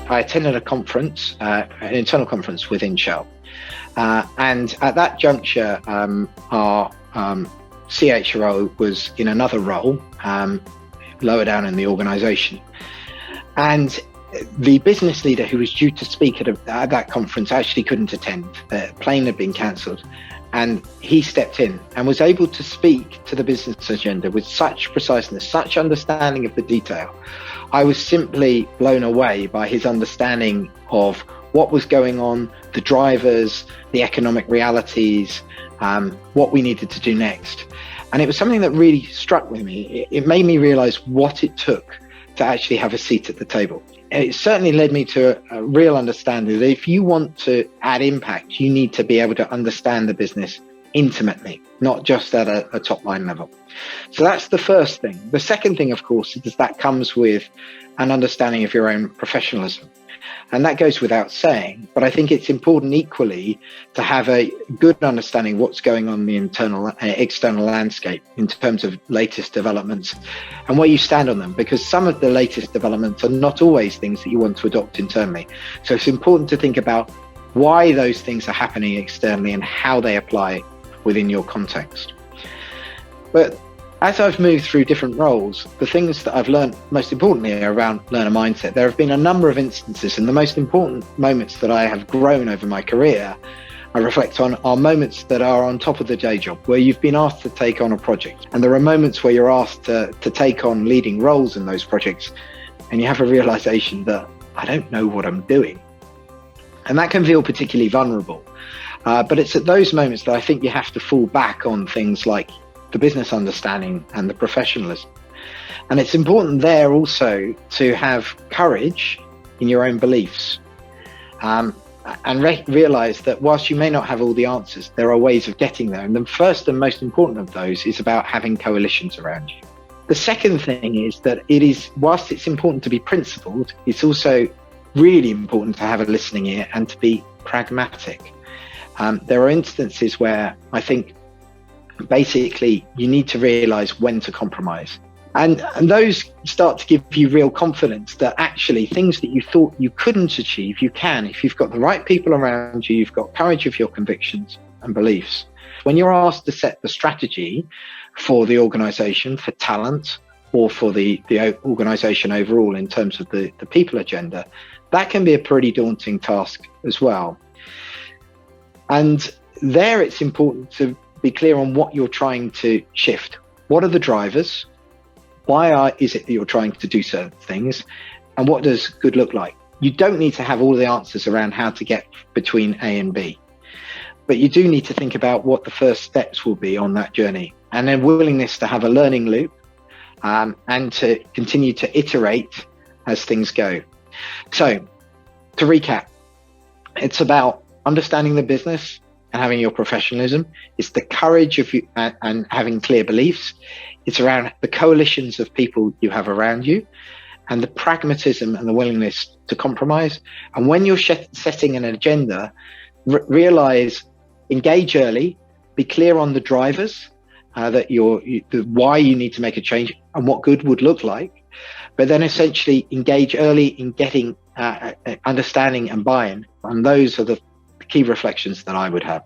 I attended a conference, an internal conference within Shell. And at that juncture, our CHRO was in another role, lower down in the organisation. And the business leader who was due to speak at that conference actually couldn't attend. The plane had been cancelled. And he stepped in and was able to speak to the business agenda with such preciseness, such understanding of the detail. I was simply blown away by his understanding of what was going on, the drivers, the economic realities, what we needed to do next. And it was something that really struck with me. It made me realize what it took to actually have a seat at the table. It certainly led me to a real understanding that if you want to add impact, you need to be able to understand the business intimately, not just at a top line level. So that's the first thing. The second thing, of course, is that comes with an understanding of your own professionalism. And that goes without saying, but I think it's important equally to have a good understanding of what's going on in the external landscape in terms of latest developments and where you stand on them, because some of the latest developments are not always things that you want to adopt internally. So it's important to think about why those things are happening externally and how they apply within your context. But as I've moved through different roles, the things that I've learned most importantly are around learner mindset. There have been a number of instances, and the most important moments that I have grown over my career, I reflect on, are moments that are on top of the day job, where you've been asked to take on a project. And there are moments where you're asked to take on leading roles in those projects, and you have a realization that I don't know what I'm doing. And that can feel particularly vulnerable. But it's at those moments that I think you have to fall back on things like the business understanding and the professionalism. And it's important there also to have courage in your own beliefs, and realize that whilst you may not have all the answers, there are ways of getting there. And the first and most important of those is about having coalitions around you. The second thing is that whilst it's important to be principled, it's also really important to have a listening ear and to be pragmatic. There are instances where I think basically you need to realize when to compromise. And those start to give you real confidence that actually things that you thought you couldn't achieve, you can. If you've got the right people around you, you've got courage of your convictions and beliefs. When you're asked to set the strategy for the organization, for talent, or for the organization overall in terms of the people agenda, that can be a pretty daunting task as well. And there it's important to be clear on what you're trying to shift. What are the drivers? Why is it that you're trying to do certain things? And what does good look like? You don't need to have all the answers around how to get between A and B, but you do need to think about what the first steps will be on that journey, and then willingness to have a learning loop, and to continue to iterate as things go. So to recap, it's about understanding the business and having your professionalism. It's the courage of you and having clear beliefs. It's around the coalitions of people you have around you, and the pragmatism and the willingness to compromise. And when you're setting an agenda, realize, engage early, be clear on the drivers, why you need to make a change and what good would look like, but then essentially engage early in getting understanding and buy-in. And those are the key reflections that I would have.